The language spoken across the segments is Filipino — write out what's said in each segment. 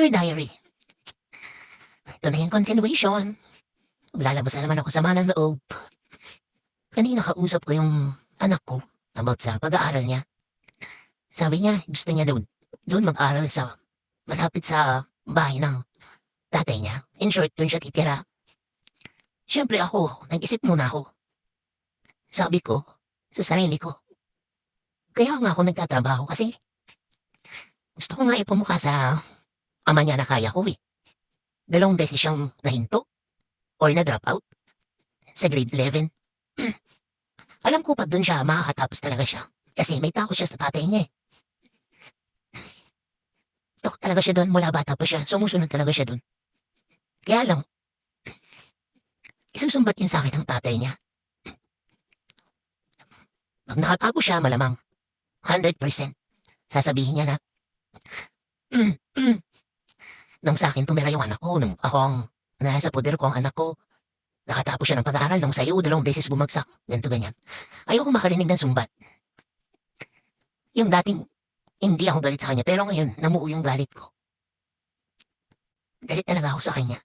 Dear Diary, ito na yung continuation. Lalabas na naman ako sa ng loob. Kanina kausap ko yung anak ko about sa pag-aaral niya. Sabi niya, gusto niya doon mag-aaral sa malapit sa bahay ng tatay niya. In short, doon siya titira. Siyempre ako, nag-isip muna ako. Sabi ko, sa sarili ko, kaya nga ako nagtatrabaho kasi gusto ko nga ipamukha sa ama niya na kaya ko eh. 2 beses siyang nahinto or na-drop out sa grade 11. Alam ko pag doon siya, makakatapos talaga siya. Kasi may tako siya sa tatay niya eh. Tok talaga siya doon, mula bata pa siya. Sumusunod talaga siya doon. Kaya lang, isusumbat yun sa akin ng tatay niya. Pag nakatapos siya, malamang 100%. Sasabihin niya na, nung sa akin tumira yung anak ko, nung ako ang nasa poder ko ang anak ko, nakatapos siya ng pag-aaral, nung sa'yo, 2 beses bumagsak, ganito ganyan. Ayoko makarinig ng sumbat. Yung dating, hindi ako galit sa kanya, pero ngayon, namuo yung galit ko. Galit talaga ako sa kanya.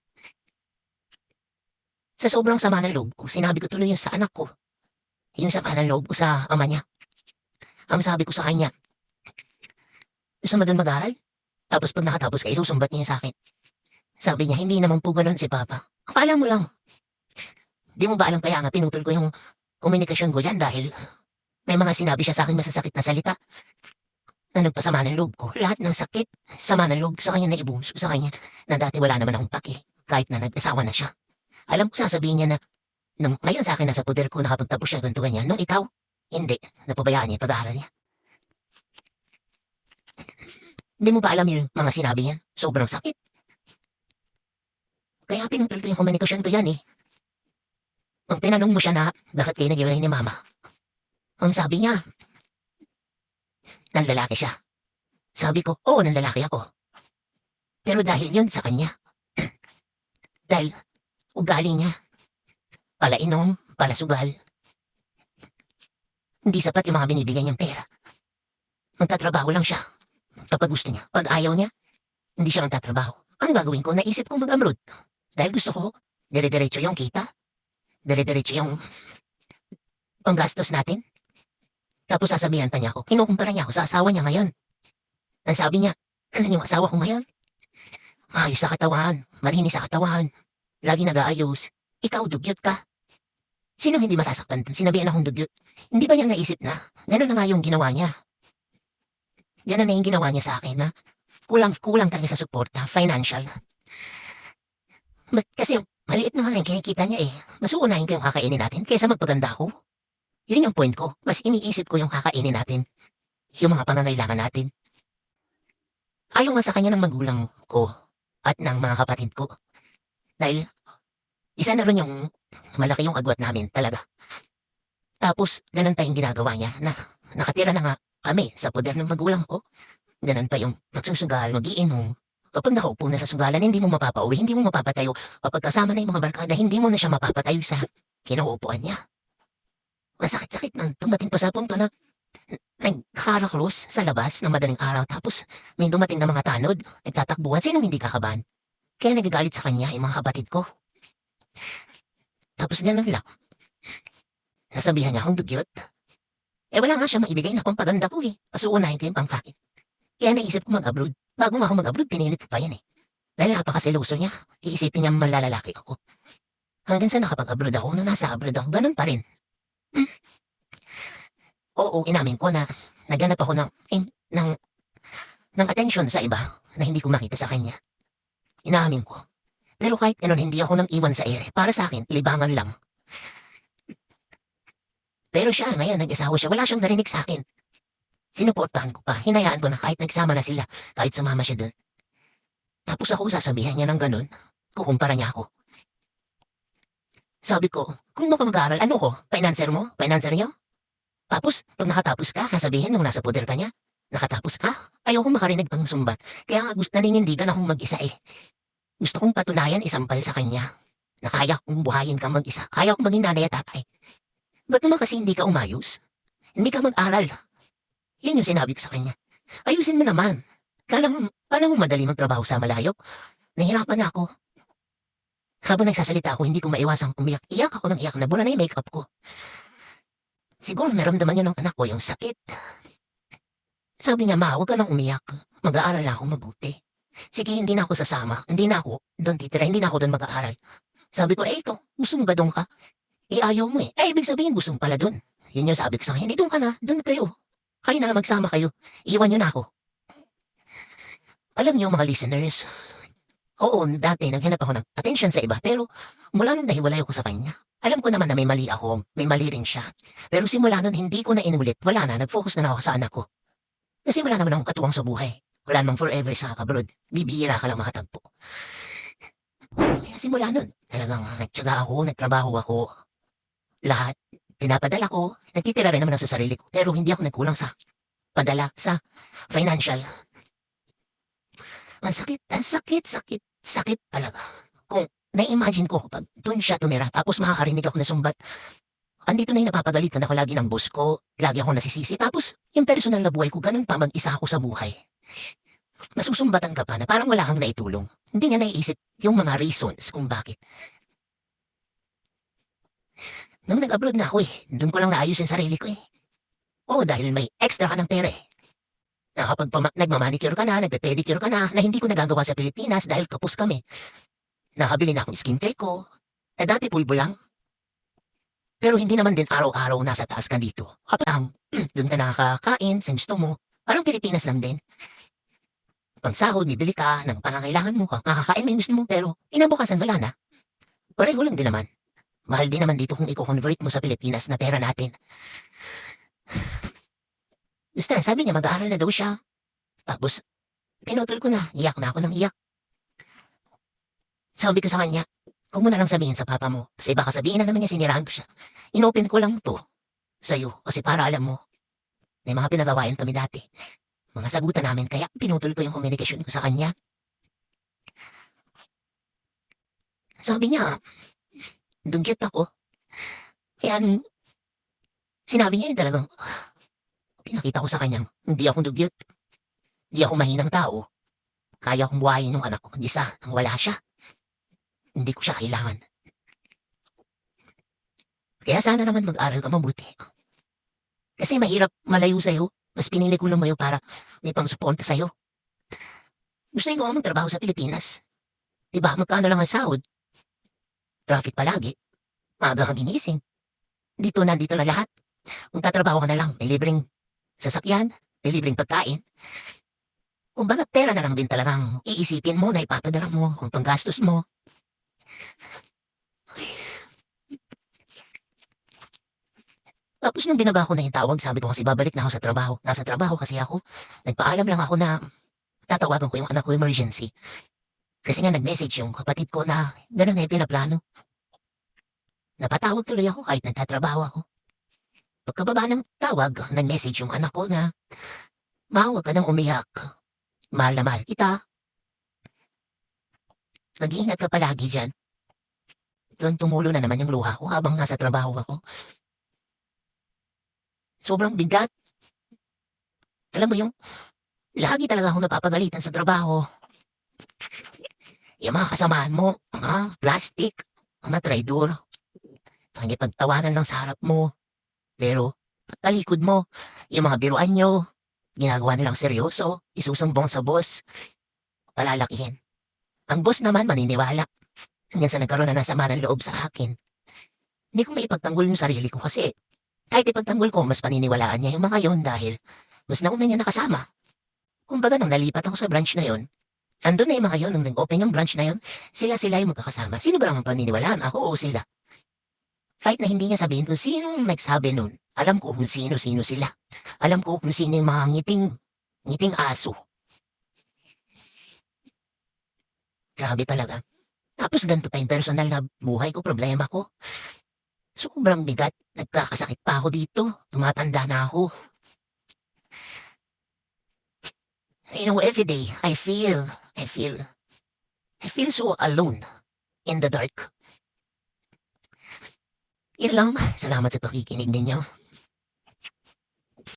Sa sobrang sama ng loob ko, sinabi ko tuloy yun sa anak ko. Yung sama ng loob ko sa ama niya. Ang sabi ko sa kanya, gusto mo doon mag-aral? Tapos pag nakatapos ka, isusumbat niya sa akin. Sabi niya, hindi naman po ganun si Papa. Akala mo lang. Di mo ba alam kaya nga pinutol ko yung komunikasyon ko dyan dahil may mga sinabi siya sa akin masasakit na salita na nagpasama ng loob ko. Lahat ng sakit, sama ng loob sa kanya na ibuhos ko sa kanya na dati wala naman akong paki kahit na nag-asawa na siya. Alam ko sasabihin niya na nung ngayon sa akin nasa poder ko nakapagtapos siya ganito ganyan. Nung ikaw, hindi. Napabayaan niya yung pag-aaral niya. Hindi mo ba alam yung mga sinabi niyan? Sobrang sakit. Kaya pinutol ko yung komunikasyon ko yan eh. Ang tinanong mo siya na, bakit kayo nag-iwalay ni Mama? Ang sabi niya, nanlalaki siya. Sabi ko, oo, nanlalaki ako. Pero dahil yun sa kanya. Dahil ugali niya. Pala inom, pala sugal. Hindi sapat yung mga binibigay niyang pera. Magtatrabaho lang siya. Kapag gusto niya. Pag ayaw niya, hindi siya magtatrabaho. Ang gagawin ko, naisip ko mag-abroad. Dahil gusto ko, dire-diretso yung kita. Dire-diretso yung panggastos natin. Tapos sasabihan pa niya ako, kinukumpara niya ako sa asawa niya ngayon. Ang sabi niya, ano yung asawa ko ngayon? Ayos sa katawan, malinis sa katawan, lagi nag-aayos. Ikaw, dugyot ka. Sino hindi masasaktan? Sinabihan akong dugyot. Hindi ba niya naisip na, gano'n na nga yung ginawa niya? Gano'n na yung ginawa niya sa akin na kulang talaga sa suporta, financial. Kasi maliit na nga yung kinikita niya eh. Mas uunahin ko yung kakainin natin kaysa magpaganda ako. Yun yung point ko. Mas iniisip ko yung kakainin natin. Yung mga pangangailangan natin. Ayaw nga sa kanya ng magulang ko at ng mga kapatid ko. Dahil isa na rin yung malaki yung agwat namin talaga. Tapos ganun pa yung ginagawa niya na nakatira na nga kami sa poder ng magulang ko. Ganun pa yung magsusugal, mag-iinom. Kapag nakaupo na sa sugalan, hindi mo mapapauwi, hindi mo mapapatayo. Kapag kasama na yung mga barkada, hindi mo na siya mapapatayo sa kinauupuan niya. Masakit-sakit na dumating pa sa punto na nagkakaros sa labas ng madaling araw tapos may dumating na mga tanod, nagtatakbuhan, sinong hindi kakabahan? Kaya nagagalit sa kanya yung mga kapatid ko. Tapos ganun lang. Sasabihan niya akong dugyot. Eh wala nga siya maibigay na pampaganda ko eh. Pasuunahin ko yung pangkain. Kaya naisip ko mag-abroad. Bago nga ako mag-abroad, pinilit ko pa yan eh. Dahil napakaseloso niya, iisipin niya malalalaki ako. Hanggang sa nakapag-abroad ako, nung nasa abroad ako, ganun pa rin. Oo, inamin ko na naghanap ako ng attention sa iba na hindi ko makita sa kanya. Inamin ko. Pero kahit ganun, hindi ako nang iwan sa ere. Para sa akin, libangan lang. Pero siya, ngayon, nag-asawa siya, wala siyang narinig sa akin. Sinuportahan ko pa, hinayaan ko na kahit nagsama na sila, kahit sumama siya dun. Tapos ako sasabihan niya ng ganun, kukumpara niya ako. Sabi ko, kung mo ka mag-aaral, ano ko? Financer mo? Financer niyo? Tapos, pag nakatapos ka, sasabihin nung nasa poder ka niya, nakatapos ka? Ayoko makarinig pang sumbat, kaya nga naninindigan akong mag-isa eh. Gusto kong patunayan isampal sa kanya, na kaya kong buhayin kang mag-isa, kaya kong maging nanay at tatay. Ba't naman kasi hindi ka umayos? Hindi ka mag-aral. Yan yung sinabi ko sa kanya. Ayusin mo naman. Kala mo, Paano mo madali magtrabaho sa malayo? Nahihirapan na ako. Habang nagsasalita ako, hindi ko maiwasang umiyak. Iyak ako ng iyak, nabura na yung makeup ko. Siguro naramdaman yun ng anak ko yung sakit. Sabi niya, ma, huwag ka nang umiyak. Mag-aaral na ako mabuti. Sige, hindi na ako sasama. Hindi na ako doon titira. Hindi na ako doon mag-aaral. Sabi ko, ito, gusto mo ba doon ka? Ayaw mo eh. Ibig sabihin, gusto mo pala doon. Yun yung sabi ko sa kanya, hindi doon ka na. Doon kayo. Kayo na lang magsama kayo. Iwan niyo na ako. Alam niyo mga listeners, oo, dati naghanap ako ng attention sa iba, pero mula nung nahiwalay ako sa kanya, alam ko naman na may mali ako, may mali rin siya. Pero simula nun, hindi ko na inulit. Wala na, nag-focus na ako sa anak ko. Kasi wala naman akong katuwang sa buhay. Wala namang forever sa abroad. Bibihira ka lang makatagpo. Kaya simula nun, talagang nagtyaga ako, nagtrabaho ako. Lahat, pinapadala ko. Nagtitira rin naman ako sa sarili ko. Pero hindi ako nagkulang sa padala, sa financial. Ang sakit talaga. Kung na-imagine ko, pag doon siya tumira, tapos makakarinig ako na sumbat, andito na yung napapagalitan ako lagi ng boss ko, lagi ako nasisisi, tapos yung personal na buhay ko, ganun pa mag-isa ako sa buhay. Masusumbatan ka pa na parang wala kang naitulong. Hindi nga naiisip yung mga reasons kung bakit. Nung nag-abroad na ako doon ko lang naayos yung sarili ko Oo, dahil may extra ka ng pera na kapag nagmamanicure ka na, nagpe-pedicure ka na hindi ko nagagawa sa Pilipinas dahil kapos kami. Nakabili na akong skincare ko, dati pulbo lang. Pero hindi naman din araw-araw nasa taas ka dito. Kapag doon ka nakakain sa gusto mo, parang Pilipinas lang din. Pag sahod, bibili ka ng pangangailangan mo, makakain mo yung gusto mo, pero inabukasan wala na. Pareho lang din naman. Mahal din naman dito kung i-convert mo sa Pilipinas na pera natin. Basta, sabi niya mag-aaral na daw siya. Tapos, pinutol ko na, iyak na ako ng iyak. Sabi ko sa kanya, huwag mo na lang sabihin sa papa mo, kasi baka sabihin na naman niya siniraan ko siya. Inopen ko lang to sa'yo, kasi para alam mo, may mga pinagawain kami dati. Mga sagutan namin, kaya pinutol ko yung communication ko sa kanya. Sabi niya, dugyot ako. Kaya, sinabi niya yun talagang, pinakita ko sa kanyang, hindi ako dugyot. Hindi ako mahinang tao. Kaya kong buhayin yung anak ko mag-isa nang wala siya. Hindi ko siya kailangan. Kaya sana naman mag-aral ka mabuti. Kasi mahirap malayo sa'yo. Mas pinili ko lumayo para may pang-suporta sa'yo. Gusto ko nga magtrabaho sa Pilipinas. Diba, magkano lang ang sahod? Traffic palagi. Maaga kang ginising. Dito na lahat. Kung tatrabaho ka na lang, may libreng sasakyan, may libreng pagkain. Kumbaga pera na lang din talagang iisipin mo na ipapadala mo ang panggastos mo. Tapos nung binaba ko na yung tawag, sabi ko kasi babalik na ako sa trabaho. Nasa trabaho kasi ako. Nagpaalam lang ako na tatawagan ko yung anak ko emergency. Kasi nga nag-message yung kapatid ko na gano'n na yung pinaplano. Napatawag tuloy ako kahit nagtatrabaho ako. Pagkababa ng tawag, nag-message yung anak ko na, ma, huwag ka nang umiyak. Mahal na mahal kita. Nag-iingat ka palagi dyan. Doon tumulo na naman yung luha ko habang nasa trabaho ako. Sobrang bigat. Alam mo yung, lagi talaga ako napapagalitan sa trabaho. Yung mga kasamahan mo, mga plastic, mga traidor. Pagtawanan lang sa harap mo. Pero, pagtalikod mo, yung mga biruan nyo, ginagawa nilang seryoso, isusumbong sa boss, palalakihin. Ang boss naman maniniwala. Minsan nagkaroon na ng sama ng loob sa akin. Hindi ko maipagtanggol yung sarili ko kasi kahit ipagtanggol ko, mas paniniwalaan niya yung mga yon dahil mas nauna niya nakasama. Kumbaga nung nalipat ako sa branch na yon, andun na yung mga yon, nung nag-open yung branch na yon, sila yung magkakasama. Sino ba lang ang paniniwalaan? Ako o sila? Kahit na hindi niya sabihin kung sinong nagsabi nun, alam ko kung sino-sino sila. Alam ko kung sino yung mga ngiting aso. Grabe talaga. Tapos ganito pa yung personal na buhay ko, problema ko. Sobrang bigat. Nagkakasakit pa ako dito. Tumatanda na ako. You know, every day, I feel so alone in the dark. Yun lang. Salamat sa pakikinig ninyo.